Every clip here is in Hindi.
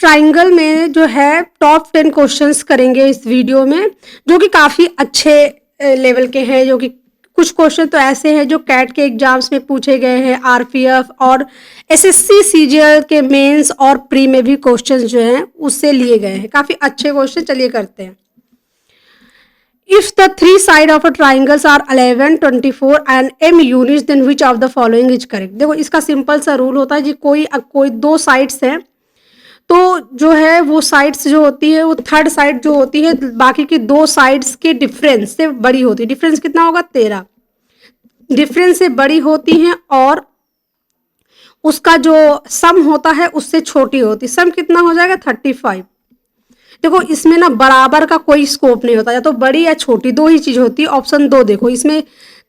ट्राइंगल में जो है टॉप 10 क्वेश्चंस करेंगे इस वीडियो में, जो कि काफ़ी अच्छे लेवल के हैं। जो कि कुछ क्वेश्चन तो ऐसे हैं जो कैट के एग्जाम्स में पूछे गए हैं, आरपीएफ और एसएससी सीजीएल के मेंस और प्री में भी क्वेश्चंस जो हैं उससे लिए गए हैं। काफ़ी अच्छे क्वेश्चन, चलिए करते हैं। If the three sides of a triangles are 11, 24 and m units, then which of the following is correct? देखो इसका सिंपल सा रूल होता है जी, कोई दो साइड्स हैं तो जो है वो साइड्स जो होती है वो थर्ड साइड जो होती है बाकी की दो साइड्स के डिफरेंस से बड़ी होती है। डिफरेंस कितना होगा? 13 डिफरेंस से बड़ी होती हैं और उसका जो सम होता है उससे छोटी होती है। सम कितना हो जाएगा? 35। देखो इसमें ना बराबर का कोई स्कोप नहीं होता, या तो बड़ी या छोटी, दो ही चीज होती है। ऑप्शन 2 देखो, इसमें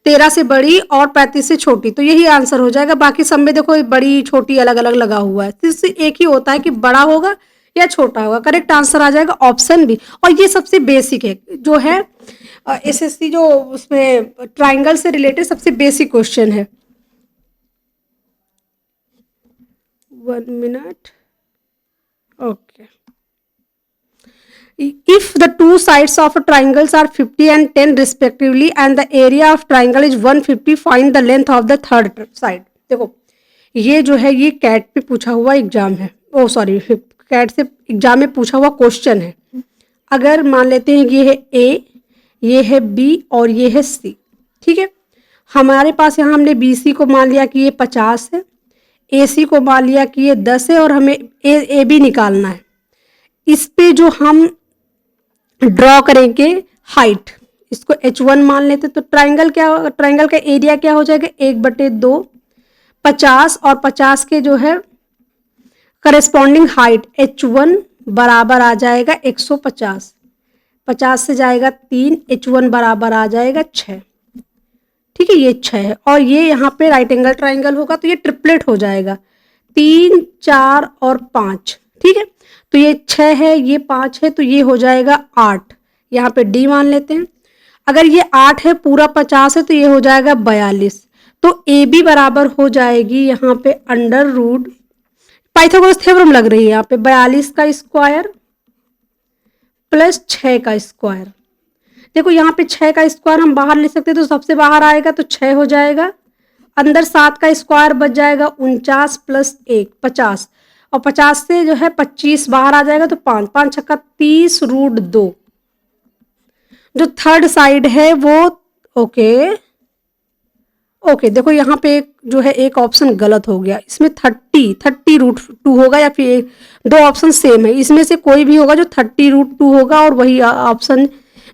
13 से बड़ी और 35 से छोटी, तो यही आंसर हो जाएगा। बाकी सब में देखो बड़ी छोटी अलग अलग लगा हुआ है, इससे एक ही होता है कि बड़ा होगा या छोटा होगा। करेक्ट आंसर आ जाएगा ऑप्शन बी। और ये सबसे बेसिक है जो है एसएससी जो उसमें ट्राइंगल से रिलेटेड सबसे बेसिक क्वेश्चन है। 1 minute. Okay. If the two sides of a triangles are 50 and 10 respectively and the area of triangle is 150, find the length of the third side। देखो ये जो है ये कैट पे पूछा हुआ एग्जाम है, ओ सॉरी कैट से एग्जाम में पूछा हुआ क्वेश्चन है। अगर मान लेते हैं ये है ए, ये है बी और ये है सी, ठीक है। हमारे पास यहाँ हमने बी सी को मान लिया कि ये 50 है, ए सी को मान लिया कि ये 10 है और हमें ए बी निकालना है। इस पे जो हम ड्रॉ करेंगे हाइट, इसको h1 मान लेते तो ट्राइंगल का एरिया क्या हो जाएगा? 1/2 50 और 50 के जो है करेस्पॉन्डिंग हाइट h1 बराबर आ जाएगा 150। 50 से जाएगा 3, h1 बराबर आ जाएगा 6। ठीक है, ये 6 है और ये यहाँ पे राइट एंगल ट्राइंगल होगा तो ये ट्रिपलेट हो जाएगा, 3, 4 और 5। ठीक है, तो ये 6 है, ये 5 है, तो ये हो जाएगा 8। यहाँ पे डी मान लेते हैं। अगर ये 8 है, पूरा 50 है, तो ये हो जाएगा 42। तो ए बी बराबर हो जाएगी यहाँ पे अंडर रूट, पाइथागोरस थ्योरम लग रही है यहाँ पे, 42 का स्क्वायर प्लस 6 का स्क्वायर। देखो यहाँ पे 6 का स्क्वायर हम बाहर ले सकते, तो सबसे बाहर आएगा तो 6 हो जाएगा, अंदर 7 का स्क्वायर बच जाएगा 49 प्लस 1 50, और 50 से जो है 25 बाहर आ जाएगा तो 5, 5 छक्का 30 रूट 2। जो थर्ड साइड है वो ओके देखो यहाँ पे जो है एक ऑप्शन गलत हो गया, इसमें 30 रूट 2 होगा या फिर दो ऑप्शन सेम है, इसमें से कोई भी होगा जो 30 रूट 2 होगा और वही ऑप्शन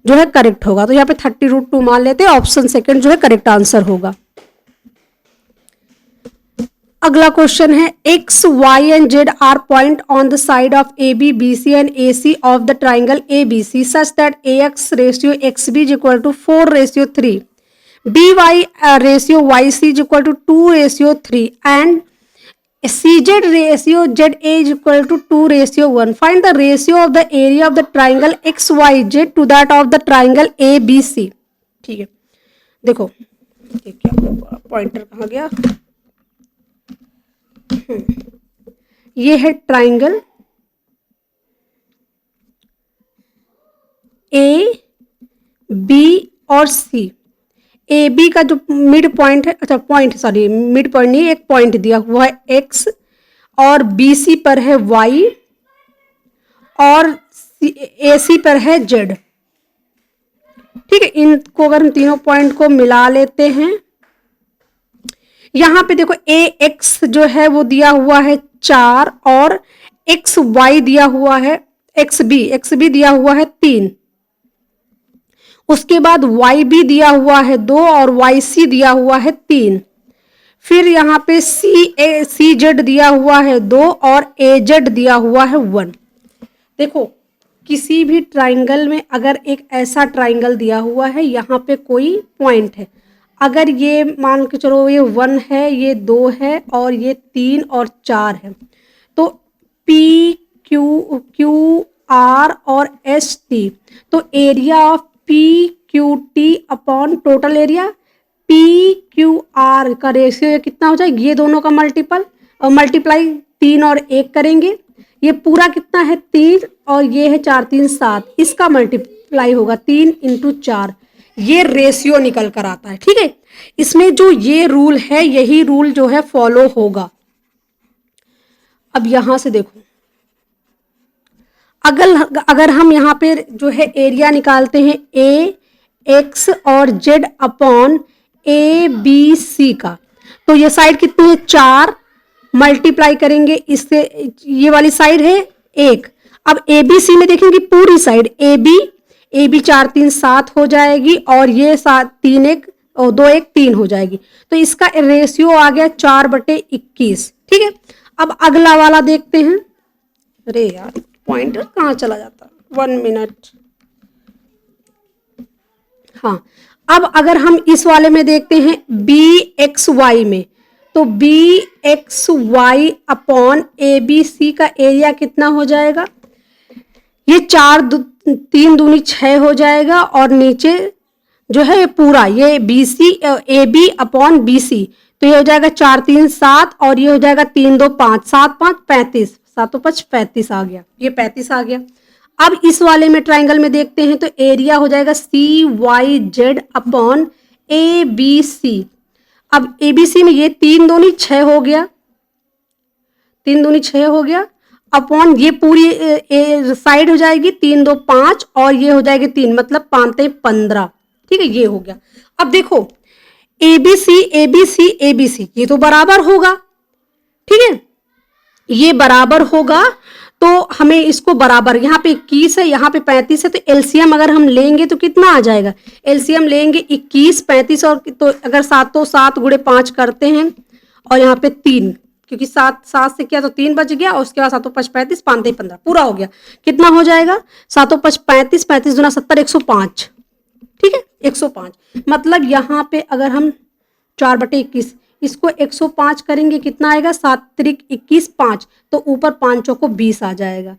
जो है करेक्ट होगा। तो यहाँ पे 30 रूट 2 मान लेते हैं, ऑप्शन सेकंड जो है करेक्ट आंसर होगा। अगला क्वेश्चन है x, y and z are point on the side of AB, BC and AC of the triangle ABC such that AX ratio XB is equal to 4:3, BY ratio YC is equal to 2:3 and CZ ratio ZA is equal to 2:1. Find the ratio of the area of the triangle XYZ to that of the triangle ABC। ठीक है, देखो क्या पॉइंटर कहाँ गया? ये है ट्राइंगल ए बी और सी। ए बी का जो मिड पॉइंट है, अच्छा पॉइंट सॉरी मिड पॉइंट नहीं, एक पॉइंट दिया हुआ है एक्स और बी सी पर है वाई और ए सी पर है जेड। ठीक है, इनको अगर हम तीनों पॉइंट को मिला लेते हैं, यहाँ पे देखो ए एक्स जो है वो दिया हुआ है 4 और एक्स वाई दिया हुआ है, एक्स बी दिया हुआ है 3। उसके बाद वाई बी दिया हुआ है 2 और वाई सी दिया हुआ है 3। फिर यहाँ पे सी जेड दिया हुआ है 2 और ए जेड दिया हुआ है 1। देखो किसी भी ट्राइंगल में अगर एक ऐसा ट्राइंगल दिया हुआ है, यहाँ पे कोई पॉइंट है, अगर ये मान के चलो ये 1 है, ये 2 है और ये 3 और 4 है, तो पी क्यू आर और एस टी, तो area of P Q T upon total area P Q R का रेशियो कितना हो जाएगा? ये दोनों का मल्टीप्लाई 3 और 1 करेंगे, ये पूरा कितना है 3 और ये है 4 3 7, इसका मल्टीप्लाई होगा 3 इंटू 4, ये रेशियो निकल कर आता है। ठीक है, इसमें जो ये रूल है यही रूल जो है फॉलो होगा। अब यहां से देखो, अगर हम यहाँ पे जो है एरिया निकालते हैं ए एक्स और Z upon A B C का, तो ये साइड कितनी है 4, मल्टीप्लाई करेंगे इससे, ये वाली साइड है 1। अब ए बी सी में देखेंगे पूरी साइड ए बी 4 3 7 हो जाएगी और ये 7 3 1 और 2 1 3 हो जाएगी। तो इसका रेशियो आ गया 4/21। ठीक है, अब अगला वाला देखते हैं। अरे यार पॉइंटर कहाँ चला जाता, 1 मिनट। हाँ, अब अगर हम इस वाले में देखते हैं बी एक्स वाई में, तो B X Y upon A B C का एरिया कितना हो जाएगा, ये 3 दूनी 6 हो जाएगा और नीचे जो है ये पूरा ये B C A B upon B C, तो ये हो जाएगा 4 3 7 और ये हो जाएगा 3 2 5 7 5 35, 7 5 35 आ गया, ये 35 आ गया। अब इस वाले में ट्राइंगल में देखते हैं तो एरिया हो जाएगा C Y Z upon A B C. अब ए बी सी में ये 3 दूनी 6 हो गया, 3 दूनी 6 हो गया अपॉन ये पूरी साइड हो जाएगी 3 2 5 और ये हो जाएगी 3, मतलब 5 3 15। ठीक है, ये हो गया। अब देखो A B C A B C A B C, ये तो बराबर होगा। ठीक है, ये बराबर होगा तो हमें इसको बराबर, यहाँ पे 21 है यहाँ पे 35 है, तो एलसीएम अगर हम लेंगे तो कितना आ जाएगा, एलसीएम लेंगे 21 35 और तो अगर 7 तो 7 गुणे 5 करते हैं और यहाँ पे 3, क्योंकि 7 से किया तो 3 बच गया और उसके बाद 7 5 35 5 3 15 पूरा हो गया। कितना हो जाएगा 7 5 35 35 दूना 70 105। ठीक है, 105 मतलब यहाँ पे अगर हम 4/21 इसको 105 करेंगे कितना आएगा, 7 त्रिक 21 5, तो ऊपर 5 चौको 20 आ जाएगा।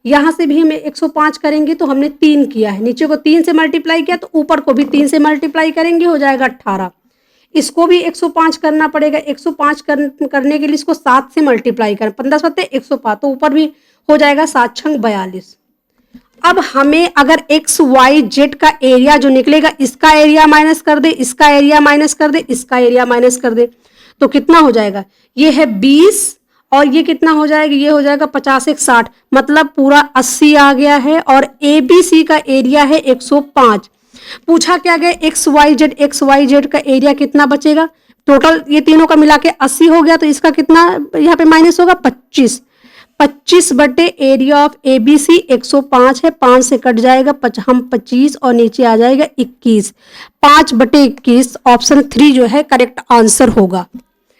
यहाँ से भी हमें 105 करेंगे तो हमने 3 किया है, नीचे को 3 से मल्टीप्लाई किया तो ऊपर को भी 3 से मल्टीप्लाई करेंगे, हो जाएगा 18। इसको भी 105 करना पड़ेगा, 105 करने के लिए इसको 7 से मल्टीप्लाई करें, 15 सत्ते 105, तो ऊपर भी हो जाएगा 7 छंग 42। अब हमें अगर एक्स वाई जेड का एरिया जो निकलेगा, इसका एरिया माइनस कर दे, इसका एरिया माइनस कर दे, इसका एरिया माइनस कर दे, तो कितना हो जाएगा, ये है 20 और ये कितना हो जाएगा, ये हो जाएगा 50 1 60, मतलब पूरा 80 आ गया है। और ए बी सी का एरिया है 105। पूछा क्या गया, एक्स वाई जेड का एरिया कितना बचेगा, टोटल ये तीनों का मिला के 80 हो गया, तो इसका कितना यहाँ पे माइनस होगा 25। 25 बटे area of A B C 105 है, 5 से कट जाएगा हम 25 और नीचे आ जाएगा 21। 5/21 ऑप्शन 3 जो है करेक्ट आंसर होगा।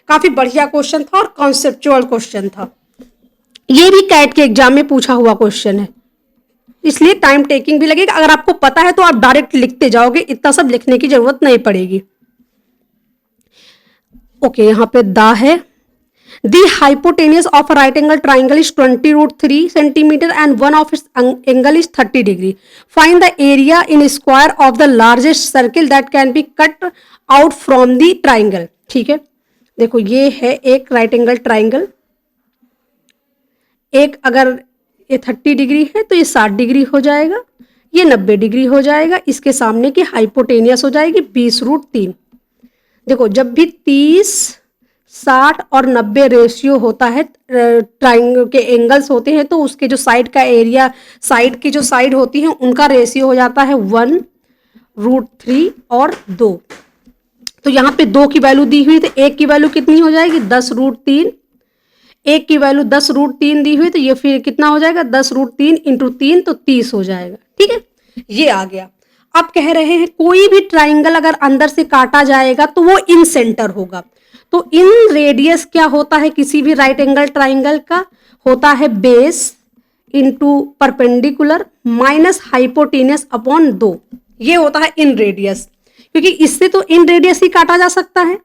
काफी बढ़िया क्वेश्चन था और कॉन्सेप्चुअल क्वेश्चन था, ये भी कैट के एग्जाम में पूछा हुआ क्वेश्चन है, इसलिए टाइम टेकिंग भी लगेगा। अगर आपको पता है तो आप डायरेक्ट लिखते जाओगे, इतना सब लिखने की जरूरत नहीं पड़ेगी। ओके, यहाँ पे दा है, The hypotenuse of a right angle triangle is 20√3 centimeter and one of its angle is 30 degree. Find the area in square of the largest circle that can be cut out from the triangle. ठीक है, देखो ये है एक राइट एंगल ट्राइंगल, एक अगर ये 30 डिग्री है तो ये 60 डिग्री हो जाएगा, ये 90 डिग्री हो जाएगा, इसके सामने की हाइपोटेनियस हो जाएगी 20√3। देखो जब भी 30 60 और 90 रेशियो होता है, ट्राइंगल के एंगल्स होते हैं, तो उसके जो साइड का एरिया, साइड की जो साइड होती है उनका रेशियो हो जाता है 1√3 और 2। तो यहाँ पे 2 की वैल्यू दी हुई, तो 1 की वैल्यू कितनी हो जाएगी 10√3, 1 की वैल्यू 10√3 दी हुई, तो ये फिर कितना हो जाएगा 10√3 इंटू 3, तो 30 हो जाएगा। ठीक है, ये आ गया। अब कह रहे हैं कोई भी ट्राइंगल अगर अंदर से काटा जाएगा तो वो इन सेंटर होगा, तो इन रेडियस क्या होता है किसी भी राइट एंगल ट्राइंगल का, होता है base into perpendicular minus hypotenuse upon 2, ये होता है इन रेडियस, क्योंकि इससे तो इन रेडियस ही काटा जा सकता है।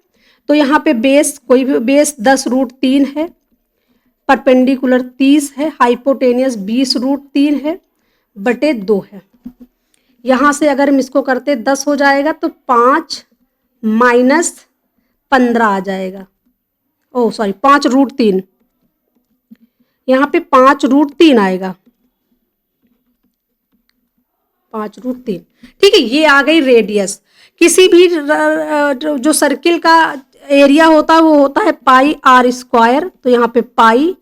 तो यहाँ पे बेस, कोई भी बेस 10√3 है, परपेंडिकुलर 30 है, हाइपोटेनियस 20√3 है बटे 2 है। यहाँ से अगर हम इसको करते 10 हो जाएगा तो 5 माइनस 15 आ जाएगा, ओ सॉरी 5√3, यहाँ पे 5√3 आएगा, 5√3। ठीक है, ये आ गई रेडियस। किसी भी जो सर्किल का एरिया होता है वो होता है पाई आर स्क्वायर। तो यहाँ पे पाई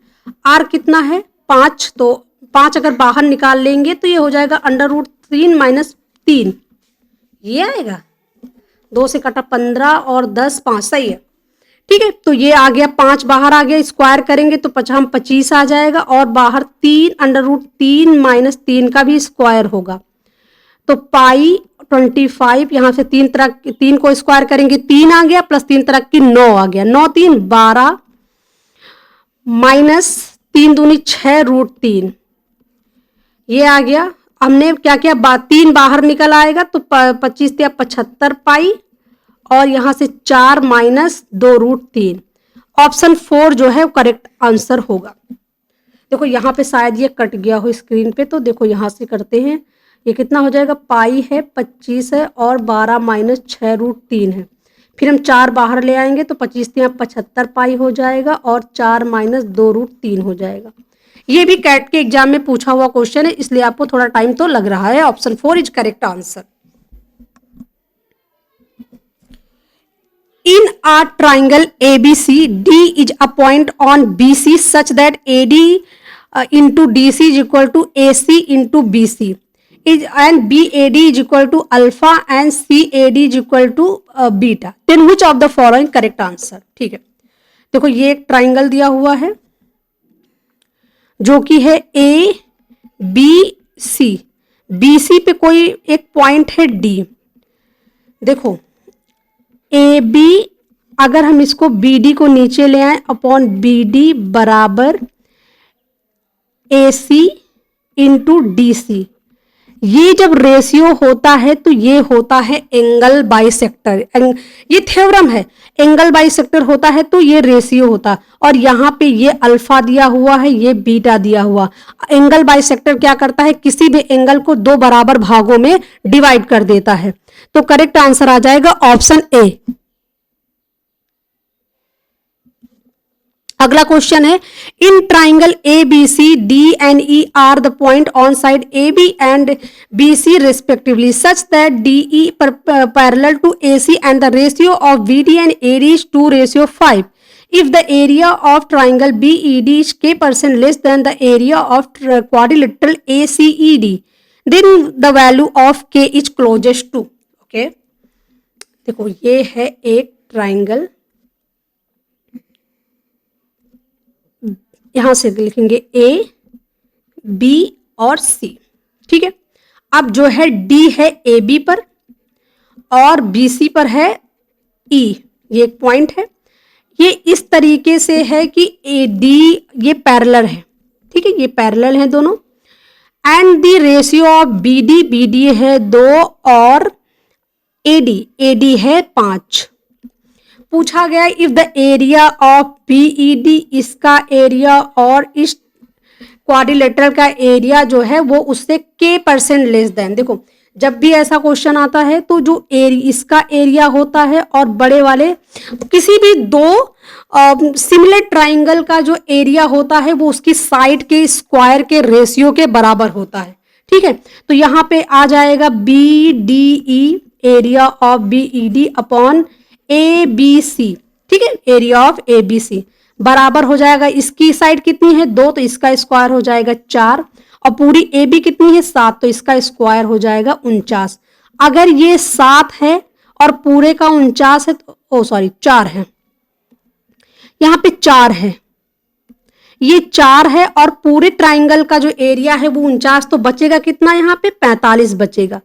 आर कितना है 5, तो 5 अगर बाहर निकाल लेंगे तो ये हो जाएगा √3 माइनस 3, ये आएगा। 2 से कटा 15 और 10 5, सही है। ठीक है, तो ये आ गया 5 बाहर आ गया, स्क्वायर करेंगे तो 25 आ जाएगा, और बाहर 3 √3 माइनस 3 का भी स्क्वायर होगा, तो पाई 25। यहाँ से 3 को स्क्वायर करेंगे 3 आ गया, प्लस 3 तरह की 9 आ गया, 9 3 12 माइनस 3 दूनी 6√3, ये आ गया। हमने क्या किया, 3 बाहर निकल आएगा तो 25 या 75 पाई, और यहाँ से 4 माइनस 2√3। ऑप्शन 4 जो है करेक्ट आंसर होगा। देखो यहाँ पे शायद ये कट गया हो स्क्रीन पे, तो देखो यहाँ से करते हैं। ये कितना हो जाएगा, पाई है 25 है और 12 माइनस 6√3 है। फिर हम 4 बाहर ले आएंगे तो 25 या 75 पाई हो जाएगा, और 4 माइनस 2√3 हो जाएगा। ये भी कैट के एग्जाम में पूछा हुआ क्वेश्चन है, इसलिए आपको थोड़ा टाइम तो लग रहा है। Option 4 is correct answer. In a triangle ABC, D is a point on BC such that AD into DC is equal to AC into BC, and BAD is equal to alpha and CAD is equal to beta. Then which of the following correct answer? ठीक है, देखो ये एक ट्राइंगल दिया हुआ है जो कि है ABC, BC पे कोई एक पॉइंट है D। देखो ए बी, अगर हम इसको बी डी को नीचे ले आए अपॉन बी डी बराबर ए सी इंटू डी सी, ये जब रेशियो होता है तो ये होता है एंगल बाइसेक्टर। ये थ्योरम है, एंगल बाइसेक्टर होता है तो ये रेशियो होता है, और यहाँ पे ये अल्फा दिया हुआ है, ये बीटा दिया हुआ। एंगल बाइसेक्टर क्या करता है, किसी भी एंगल को 2 बराबर भागों में डिवाइड कर देता है। तो करेक्ट आंसर आ जाएगा ऑप्शन ए। अगला क्वेश्चन है, in triangle A B C D and E are the point on side A B and B C respectively such that D E parallel to A C and the ratio of B D and A D is 2:5। If the area of triangle B E D is k% less than the area of quadrilateral A C E D, then the value of k is closest to. Okay, देखो ये है एक ट्राइंगल, यहां से लिखेंगे ए बी और सी। ठीक है, अब जो है डी है ए बी पर और बी सी पर है ई, ये एक पॉइंट है। ये इस तरीके से है कि ए डी ये पैरेलल है। ठीक है, ये पैरेलल है दोनों। And the ratio of B D है 2 और ए डी है 5। पूछा गया if the area of BED, इसका एरिया और इस क्वाड्रिलेटरल का एरिया जो है वो उससे k% लेस देन। देखो जब भी ऐसा क्वेश्चन आता है तो जो इसका एरिया होता है और बड़े वाले किसी भी 2 सिमिलर ट्राइंगल का जो एरिया होता है वो उसकी साइड के स्क्वायर के रेशियो के बराबर होता है। ठीक है, तो यहाँ पे आ जाएगा B D E, area of B E D upon A B C. ठीक है, area of A B C बराबर हो जाएगा, इसकी साइड कितनी है 2 तो इसका स्क्वायर हो जाएगा 4, और पूरी ए बी कितनी है 7 तो इसका स्क्वायर हो जाएगा 49। अगर ये 7 है और पूरे का 49 है तो 4 है, यहाँ पे 4 है, ये 4 है और पूरे ट्राइंगल का जो एरिया है वो 49, तो बचेगा कितना, यहाँ पे 45 बचेगा।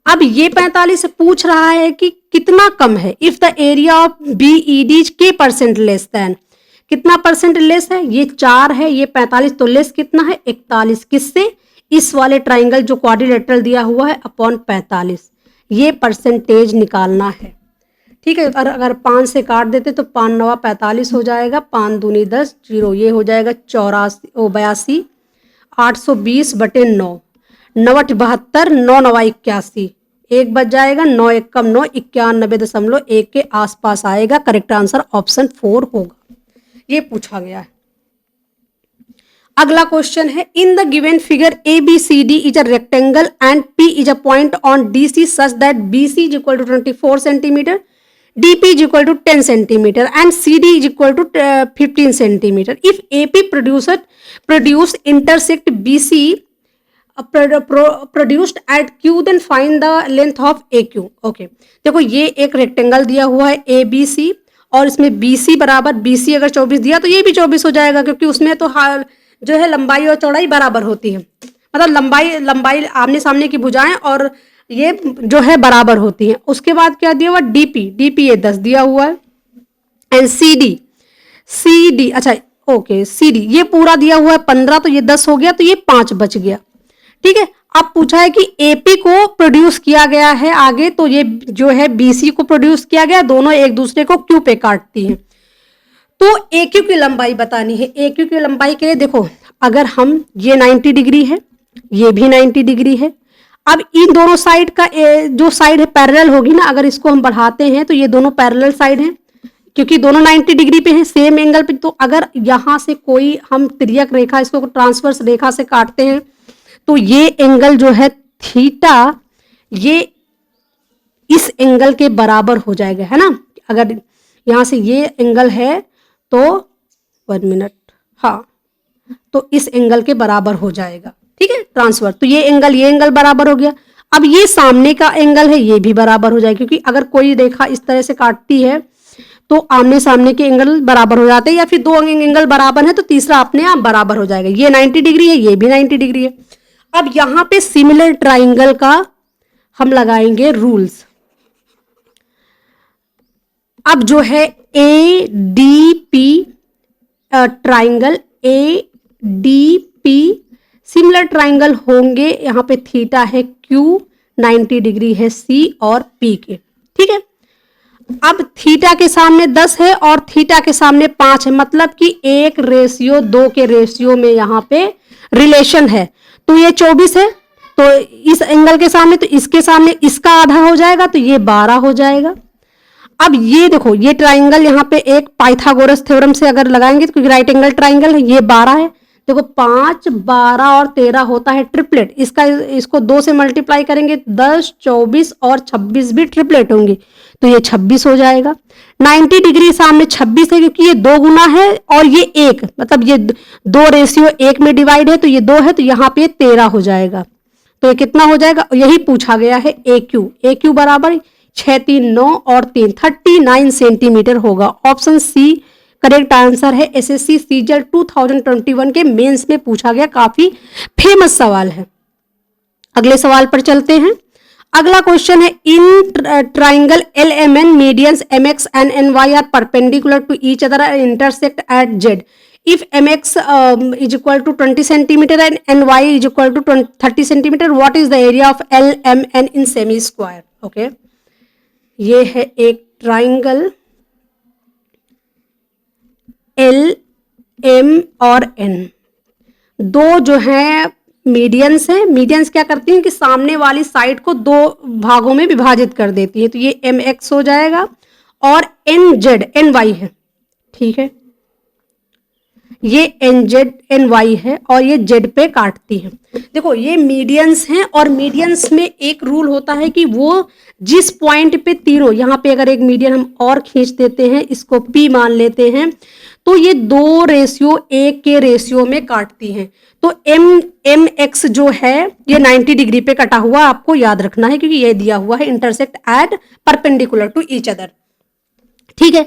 अब ये 45 से पूछ रहा है कि कितना कम है। If the area of B E D k% less than, कितना परसेंट लेस है, ये 4 है, ये 45, तो लेस कितना है 41। किससे, इस वाले ट्राइंगल जो क्वाड्रिलेटरल दिया हुआ है अपॉन 45, ये परसेंटेज निकालना है। ठीक है, और अगर 5 से काट देते तो 5 9 45 हो जाएगा, 5 दूनी 10 0, ये हो जाएगा 82, 820/9, 9 8 72, 9 9 81, 1 बच जाएगा, 9 1 कम 9, 91.1 के आसपास आएगा। करेक्ट आंसर ऑप्शन 4 होगा, ये पूछा गया है। अगला क्वेश्चन है, in the given figure A B C D is a rectangle and P is a point on D C such that B C is equal to 24 centimetre, D P is equal to 10 centimetre and C D is equal to 15 centimetre. If A P produce intersect B C produced at Q, then find the length of A Q. Okay, देखो ये एक रेक्टेंगल दिया हुआ है ए बी सी और इसमें बी सी बराबर, बी सी अगर 24 दिया तो ये भी 24 हो जाएगा, क्योंकि उसमें तो जो है लंबाई और चौड़ाई बराबर होती है, मतलब लंबाई आमने सामने की भुजाएं और ये जो है बराबर होती हैं. उसके बाद क्या दिया हुआ, डीपी ये 10 दिया हुआ है एंड सी डी अच्छा ओके सी डी ये पूरा दिया हुआ है 15, तो ये 10 हो गया, तो ये 5 बच गया. ठीक है, अब पूछा है कि एपी को प्रोड्यूस किया गया है आगे, तो ये जो है बीसी को प्रोड्यूस किया गया, दोनों एक दूसरे को क्यू पे काटती हैं. तो ए क्यू की लंबाई बतानी है. ए क्यू की लंबाई के लिए देखो, अगर हम ये 90 डिग्री है, ये भी 90 डिग्री है. अब इन दोनों साइड का जो साइड है पैरेलल होगी ना, अगर इसको हम बढ़ाते हैं तो ये दोनों पैरेलल साइड हैं, क्योंकि दोनों 90 डिग्री पे हैं, सेम एंगल पे. तो अगर यहां से कोई हम तिर्यक रेखा, इसको ट्रांसवर्स रेखा से काटते हैं, तो ये एंगल जो है थीटा, ये इस एंगल के बराबर हो जाएगा, है ना. अगर यहां से ये एंगल है तो 1 मिनट, हाँ, तो इस एंगल के बराबर हो जाएगा. ठीक है, ट्रांसफर. तो ये एंगल बराबर हो गया. अब ये सामने का एंगल है, ये भी बराबर हो जाएगा, क्योंकि अगर कोई रेखा इस तरह से काटती है तो आमने सामने के एंगल बराबर हो जाते हैं, या फिर दो एंगल बराबर है तो तीसरा अपने आप बराबर हो जाएगा. ये 90 डिग्री है, ये भी 90 डिग्री है. अब यहां पे सिमिलर ट्राइंगल का हम लगाएंगे रूल्स. अब जो है A D P triangle, A D P similar triangle होंगे. यहां पे थीटा है क्यू, 90 डिग्री है सी और पी के. ठीक है, अब थीटा के सामने 10 है और थीटा के सामने 5 है, मतलब कि 1:2 के रेशियो में यहां पे रिलेशन है. तो ये 24 है, तो इस एंगल के सामने, तो इसके सामने इसका आधा हो जाएगा, तो ये 12 हो जाएगा. अब ये देखो, ये ट्राइंगल यहाँ पे एक पाइथागोरस थ्योरम से अगर लगाएंगे, तो क्योंकि राइट एंगल ट्राइंगल है, ये 12 है. देखो 5, 12 और 13 होता है ट्रिपलेट. इसको 2 से मल्टीप्लाई करेंगे, 10, 24 और 26 भी ट्रिपलेट होंगे, तो ये 26 हो जाएगा. 90 डिग्री सामने 26 है, क्योंकि ये 2 गुना है और ये 1, मतलब ये 2 रेशियो 1 में डिवाइड है, तो ये 2 है, तो यहाँ पे 13 हो जाएगा. तो ये कितना हो जाएगा, यही पूछा गया है. ए क्यू बराबर 6, 3, 9 और 3 39 सेंटीमीटर होगा. ऑप्शन सी करेक्ट आंसर है. एसएससी सीजीएल 2021 के मेंस में पूछा गया, काफी फेमस सवाल है. अगले सवाल पर चलते हैं. अगला क्वेश्चन है, in triangle L M N medians M X and N Y are perpendicular to each other and intersect at Z. If mx is equal to 20 centimeter and ny is equal to 30 centimeter, what is the area of LMN in semi square? Okay, ये है एक ट्राइंगल L, M और N. दो जो है मीडियंस हैं. मीडियंस क्या करती हैं कि सामने वाली साइड को 2 भागों में विभाजित कर देती है. तो ये mx हो जाएगा और ny है. ठीक है, ये NY है और ये Z पे काटती है. देखो ये मीडियंस हैं और मीडियंस में एक रूल होता है कि वो जिस पॉइंट पे तीनों, यहाँ पे अगर एक मीडियन हम और खींच देते हैं, इसको P मान लेते हैं, तो ये 2:1 के रेशियो में काटती हैं. तो MX जो है ये 90 डिग्री पे कटा हुआ आपको याद रखना है, क्योंकि ये दिया हुआ है intersect at perpendicular to each other. ठीक है,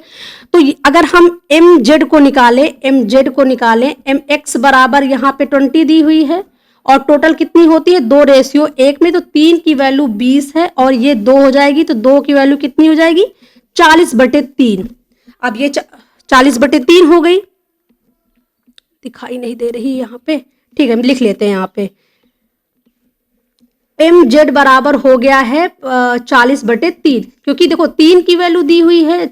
तो अगर हम MZ को निकालें, MX बराबर यहाँ पे 20 दी हुई है और टोटल कितनी होती है 2:1 में, तो 3 की वैल्यू 20 है और ये 2 हो जाएगी, तो 2 की वैल्यू कितनी हो जाएगी 40/3. अब ये 40/3 हो गई, दिखाई नहीं दे रही यहाँ पे. ठीक है, हम लिख लेते हैं यहाँ पे. MZ बराबर हो गया है 40/3, क्योंकि देखो 3 की वैल्यू दी हुई है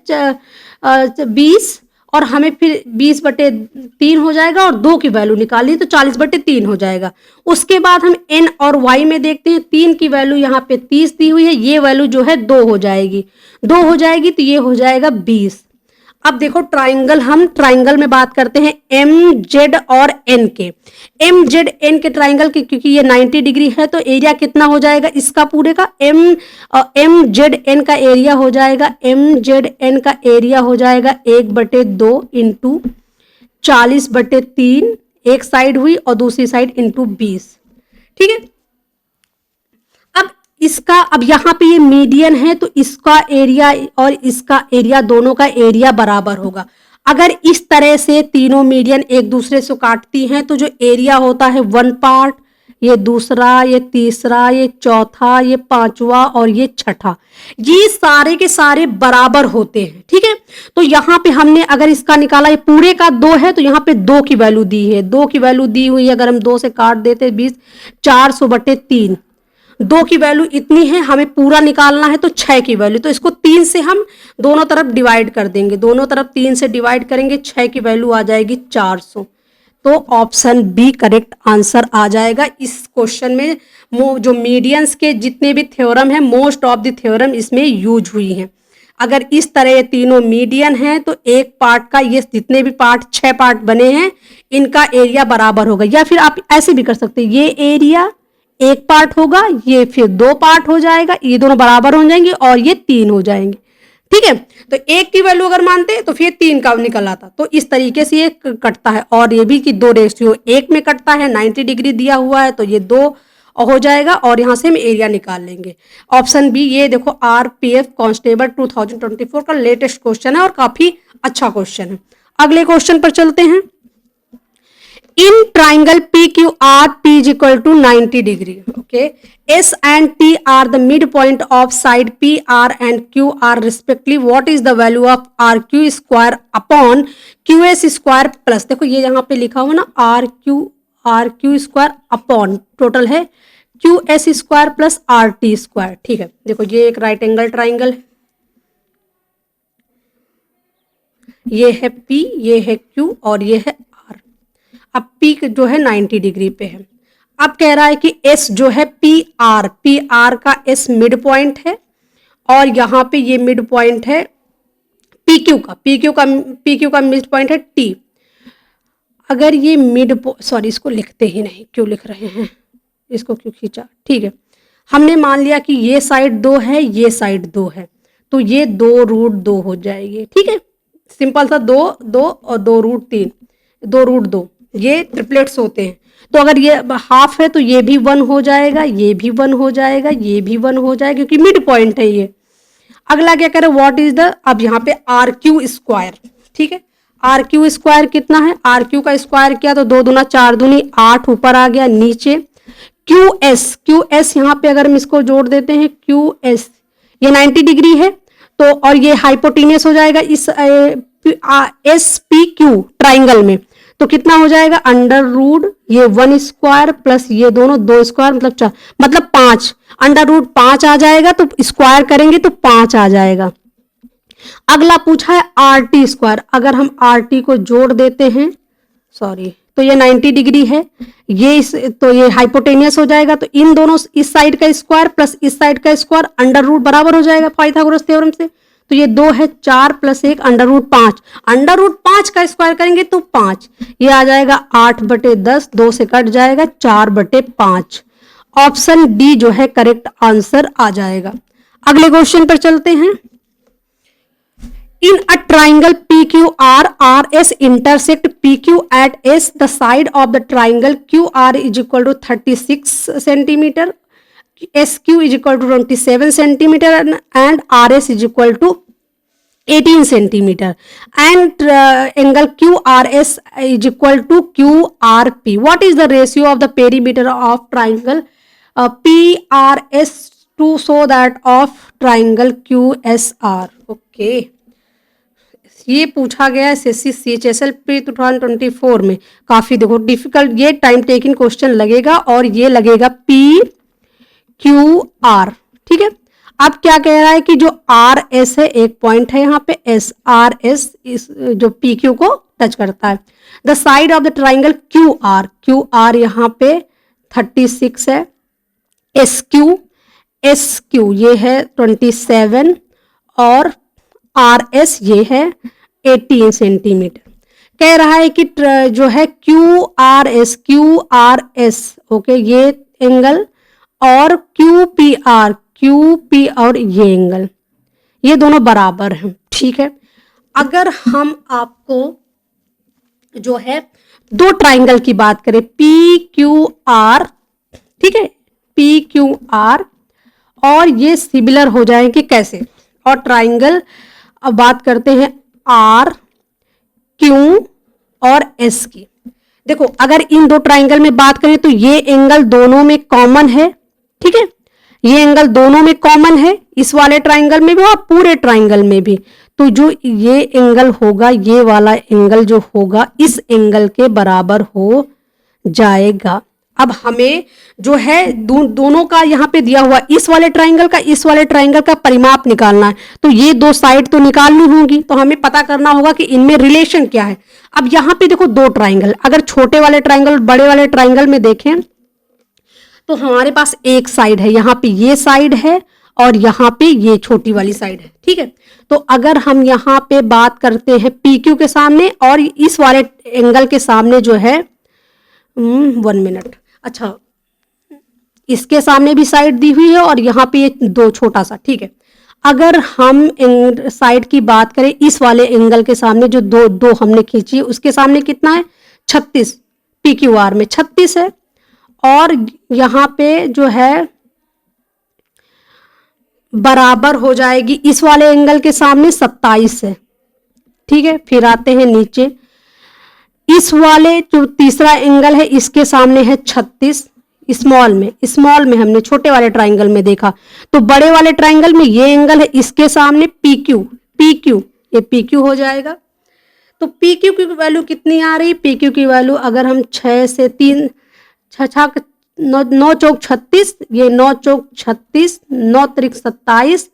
20 और हमें फिर 20/3 हो जाएगा और 2 की वैल्यू निकाली तो 40/3 हो जाएगा. उसके बाद हम N और Y में देखते हैं. 3 की वैल्यू यहाँ पे 30 दी हुई है, ये वैल्यू जो है 2 हो जाएगी, तो ये हो जाएगा 20. अब देखो ट्राइंगल, हम ट्राइंगल में बात करते हैं एम जेड और एन के। एम जेड एन के ट्राइंगल की, क्योंकि ये 90 डिग्री है तो एरिया कितना हो जाएगा इसका पूरे का, एम जेड एन का एरिया हो जाएगा, एम जेड एन का एरिया हो जाएगा 1/2 इंटू 40/3, एक साइड हुई और दूसरी साइड इंटू 20। ठीक है, अब इसका, अब यहाँ पे ये मीडियन है तो इसका एरिया और इसका एरिया, दोनों का एरिया बराबर होगा। अगर इस तरह से तीनों मीडियन एक दूसरे से काटती हैं तो जो एरिया होता है 1 पार्ट, ये दूसरा, ये तीसरा, ये चौथा, ये पांचवा और ये छठा, ये सारे के सारे बराबर होते हैं। ठीक है, तो यहाँ पे हमने अगर इसका निकाला, ये पूरे का 2 है तो यहाँ पे 2 की वैल्यू दी है, 2 की वैल्यू दी हुई है। अगर हम 2 से काट देते 20, 400/3, 2 की वैल्यू इतनी है, हमें पूरा निकालना है तो 6 की वैल्यू, तो इसको 3 से हम दोनों तरफ डिवाइड कर देंगे, दोनों तरफ 3 से डिवाइड करेंगे, 6 की वैल्यू आ जाएगी 400। तो ऑप्शन बी करेक्ट आंसर आ जाएगा इस क्वेश्चन में। जो मीडियंस के जितने भी थ्योरम है, मोस्ट ऑफ द थ्योरम इसमें यूज हुई हैं। अगर इस तरह ये तीनों मीडियन हैं तो एक पार्ट का, ये जितने भी पार्ट 6 पार्ट बने हैं, इनका एरिया बराबर होगा। या फिर आप ऐसे भी कर सकते हैं, ये एरिया एक पार्ट होगा, ये फिर 2 पार्ट हो जाएगा, ये दोनों बराबर हो जाएंगे और ये 3 हो जाएंगे। ठीक है, तो 1 की वैल्यू अगर मानते तो फिर 3 का निकल आता। तो इस तरीके से ये कटता है। और ये भी कि 2:1 में कटता है, 90 डिग्री दिया हुआ है तो ये 2 हो जाएगा और यहां से हम एरिया निकाल लेंगे। ऑप्शन बी, ये देखो आरपीएफ कांस्टेबल 2024 का लेटेस्ट क्वेश्चन है और काफी अच्छा क्वेश्चन है। अगले क्वेश्चन पर चलते हैं। In triangle PQR, P is equal to 90 degree. Okay, S and T are the midpoint of side PR and QR respectively. What is the value of RQ square upon QS square plus? देखो ये यहाँ पे लिखा हुआ ना, RQ square upon, टोटल है QS square plus RT square। ठीक है, देखो ये एक राइट एंगल ट्राइंगल है, ये है P, ये है Q और ये है। अब P जो है 90 डिग्री पे है। अब कह रहा है कि S जो है PR का S मिड पॉइंट है और यहाँ पे ये मिड पॉइंट है PQ का मिड पॉइंट है T। अगर ये सॉरी इसको लिखते ही नहीं, क्यों लिख रहे हैं, इसको क्यों खींचा। ठीक है, हमने मान लिया कि ये साइड 2 है, ये साइड 2 है, तो ये 2√2 हो जाएगी। ठीक है, सिंपल सा 2 2 और 2√3, 2√2, ये ट्रिपलेट्स होते हैं। तो अगर ये हाफ है तो ये भी 1 हो जाएगा, ये भी 1 हो जाएगा, ये भी 1 हो जाएगा, क्योंकि मिड पॉइंट है ये। अगला क्या करें, व्हाट इज द, अब यहाँ पे RQ स्क्वायर। ठीक है, RQ स्क्वायर कितना है, RQ का स्क्वायर किया तो 2 दूना 4 दूनी 8 ऊपर आ गया, नीचे QS यहाँ पे अगर हम इसको जोड़ देते हैं, QS ये 90 डिग्री है तो, और ये हाइपोटेनियस हो जाएगा इस SPQ ट्राइंगल में, तो कितना हो जाएगा, अंडर रूट ये 1 स्क्वायर प्लस ये दोनों 2 स्क्वायर मतलब 4, मतलब 5, अंडर रूट 5 आ जाएगा, तो स्क्वायर करेंगे तो 5 आ जाएगा। अगला पूछा है RT स्क्वायर, अगर हम RT को जोड़ देते हैं, सॉरी, तो ये 90 डिग्री है, तो ये हाइपोटेनियस हो जाएगा, तो इन दोनों, इस साइड का स्क्वायर प्लस इस साइड का स्क्वायर, अंडर रूट बराबर हो जाएगा पाइथागोरस थ्योरम से। तो ये 2 है, 4 + 1 अंडर रूट 5 का स्क्वायर करेंगे तो 5, ये आ जाएगा 8/10, 2 से कट जाएगा 4/5। ऑप्शन डी जो है करेक्ट आंसर आ जाएगा। अगले क्वेश्चन पर चलते हैं। In a triangle PQR, RS intersect PQ at S. The side of the triangle QR is equal to 36 centimeter, SQ is equal to 27 centimeter, and RS is equal to 18 centimeter. And angle QRS is equal to QRP. What is the ratio of the perimeter of triangle PRS to so that of triangle QSR? Okay. ये पूछा गया SSC CHSL पे 2024 में, काफी देखो डिफिकल्ट, ये टाइम टेकिंग क्वेश्चन लगेगा और ये लगेगा PQR। ठीक है, अब क्या कह रहा है कि जो RS है, एक पॉइंट है यहाँ पे SRS, इस जो PQ को टच करता है। The side of the triangle QR यहाँ पे 36 है, SQ ये है 27 और RS ये है 18 सेंटीमीटर। कह रहा है कि जो है क्यू आर एस, ओके, ये एंगल, और क्यू पी और ये एंगल, ये दोनों बराबर हैं, ठीक है। अगर हम आपको जो है दो ट्राइंगल की बात करें, पी क्यू आर, ठीक है, पी क्यू आर, और ये सिमिलर हो जाएंगे कैसे, और ट्राइंगल अब बात करते हैं आर क्यू और एस की। देखो अगर इन दो ट्राइंगल में बात करें तो ये एंगल दोनों में कॉमन है, ठीक है, ये एंगल दोनों में कॉमन है, इस वाले ट्राइंगल में भी और पूरे ट्राइंगल में भी। तो जो ये एंगल होगा, ये वाला एंगल जो होगा इस एंगल के बराबर हो जाएगा। अब हमें जो है दोनों का यहाँ पे दिया हुआ इस वाले ट्राइंगल का परिमाप निकालना है। तो ये दो साइड तो निकालनी होगी, तो हमें पता करना होगा कि इनमें रिलेशन क्या है। अब यहाँ पे देखो दो ट्राइंगल, अगर छोटे वाले ट्राइंगल बड़े वाले ट्राइंगल में देखें तो हमारे पास एक साइड है, यहाँ पे ये साइड है और यहाँ पे ये छोटी वाली साइड है, ठीक है। तो अगर हम यहाँ पे बात करते हैं पी क्यू के सामने और इस वाले एंगल के सामने जो है 1 मिनट, अच्छा, इसके सामने भी साइड दी हुई है और यहाँ पे ये दो छोटा सा, ठीक है। अगर हम साइड की बात करें इस वाले एंगल के सामने जो दो हमने खींची, उसके सामने कितना है 36, पी क्यू आर में 36 है, और यहाँ पे जो है बराबर हो जाएगी इस वाले एंगल के सामने 27 है, ठीक है। फिर आते हैं नीचे, इस वाले जो तीसरा एंगल है इसके सामने है 36, स्मॉल में हमने छोटे वाले ट्राइंगल में देखा। तो बड़े वाले ट्राइंगल में ये एंगल है, इसके सामने पी क्यू, ये पी क्यू हो जाएगा। तो पी क्यू की वैल्यू कितनी आ रही, पी क्यू की वैल्यू अगर हम 6 से 3 9 चौक 36, ये 9 चौक 36, 9 त्रिक 27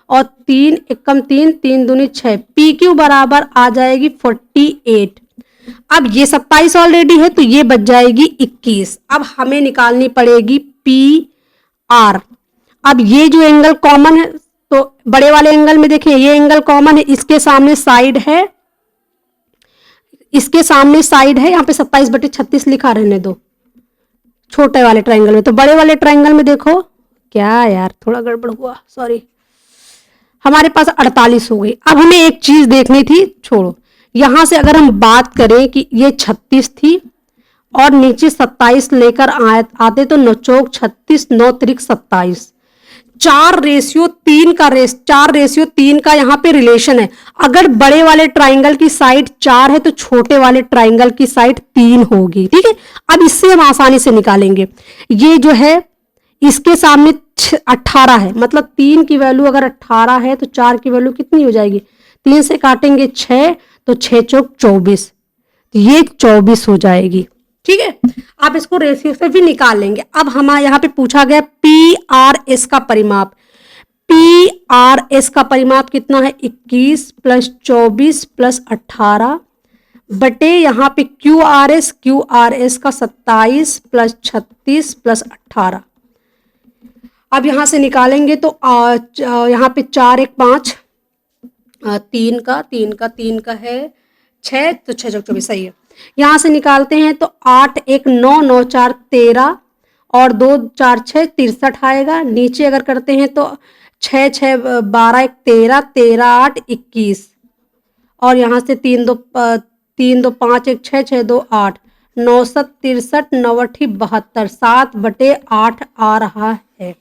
और 3 एकम 3, 3 दूनी 6, पी क्यू बराबर आ जाएगी 48। अब ये 27 ऑलरेडी है तो ये बच जाएगी 21। अब हमें निकालनी पड़ेगी पी आर। अब ये जो एंगल कॉमन है, तो बड़े वाले एंगल में देखिए ये एंगल कॉमन है, इसके सामने साइड है, यहाँ पे 27/36 लिखा, रहने दो छोटे वाले ट्राइंगल में। तो बड़े वाले ट्राइंगल में देखो, क्या यार थोड़ा गड़बड़ हुआ, सॉरी, हमारे पास 48 हो गई। अब हमें एक चीज देखनी थी, छोड़ो, यहां से अगर हम बात करें कि ये 36 थी और नीचे 27 लेकर आते तो 9 चौक 36, 9 त्रिक 27, 4:3 का यहाँ पे रिलेशन है। अगर बड़े वाले ट्राइंगल की साइड 4 है तो छोटे वाले ट्राइंगल की साइड 3 होगी, ठीक है। अब इससे हम आसानी से निकालेंगे, ये जो है इसके सामने 18 है, मतलब 3 की वैल्यू अगर 18 है तो 4 की वैल्यू कितनी हो जाएगी, 3 से काटेंगे 6, तो 6 चौक 24, ये 24 हो जाएगी, ठीक है। आप इसको रेशियो से भी निकाल लेंगे। अब हमारे यहाँ पे पूछा गया पी आर एस का परिमाप, पी आर एस का परिमाप कितना है 21 + 24 + 18 बटे यहाँ पे क्यू आर एस का 27 + 36 + 18। अब यहां से निकालेंगे तो यहाँ पे 4 1 5, 3 का है 6, तो 6 चौक 24 सही है। यहां से निकालते हैं तो 8 1 9, 9 4 13 और 2 4 6 63 आएगा। नीचे अगर करते हैं तो 6 6 12 1 13, 13 8 21 और यहाँ से 3 2 5 1 6 6 2 8, 9 7 63, 9 8 72, 7/8 आ रहा है,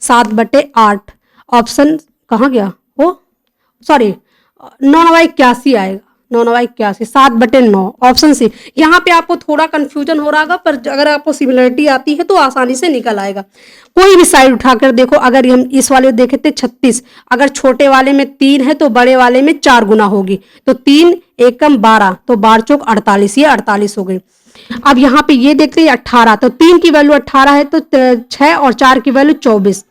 7/8। ऑप्शन कहाँ गया, हो सॉरी 9 9 81 आएगा, 9 9 81, 7/9, ऑप्शन सी। यहाँ पे आपको थोड़ा कंफ्यूजन हो रहा होगा, पर अगर आपको सिमिलरिटी आती है तो आसानी से निकल आएगा। कोई भी साइड उठाकर देखो, अगर हम इस वाले देखे थे 36, अगर छोटे वाले में 3 है तो बड़े वाले में 4 गुना होगी, तो 3 एकम 12, तो 12 चौक 48, ये 48 हो गई। अब यहाँ पे ये देखते हैं 18, तो 3 की वैल्यू 18 है तो 6 और 4 की वैल्यू 24,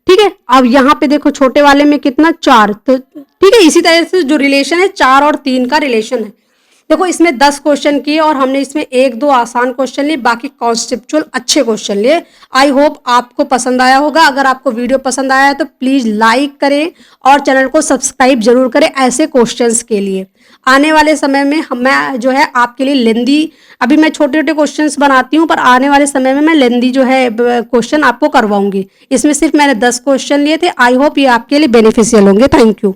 ठीक है। अब यहाँ पे देखो छोटे वाले में कितना 4, तो ठीक है। इसी तरह से जो रिलेशन है 4 और 3 का रिलेशन है, देखो इसमें 10 क्वेश्चन किए और हमने इसमें 1-2 आसान क्वेश्चन लिए, बाकी कॉन्सेप्चुअल अच्छे क्वेश्चन लिए। आई होप आपको पसंद आया होगा। अगर आपको वीडियो पसंद आया है तो प्लीज लाइक करें और चैनल को सब्सक्राइब जरूर करें ऐसे क्वेश्चंस के लिए। आने वाले समय में मैं जो है आपके लिए लेंदी, अभी मैं छोटे छोटे क्वेश्चंस बनाती हूँ, पर आने वाले समय में मैं लेंदी जो है क्वेश्चन आपको करवाऊंगी। इसमें सिर्फ मैंने 10 क्वेश्चन लिए थे। आई होप ये आपके लिए बेनिफिशियल होंगे। Thank you.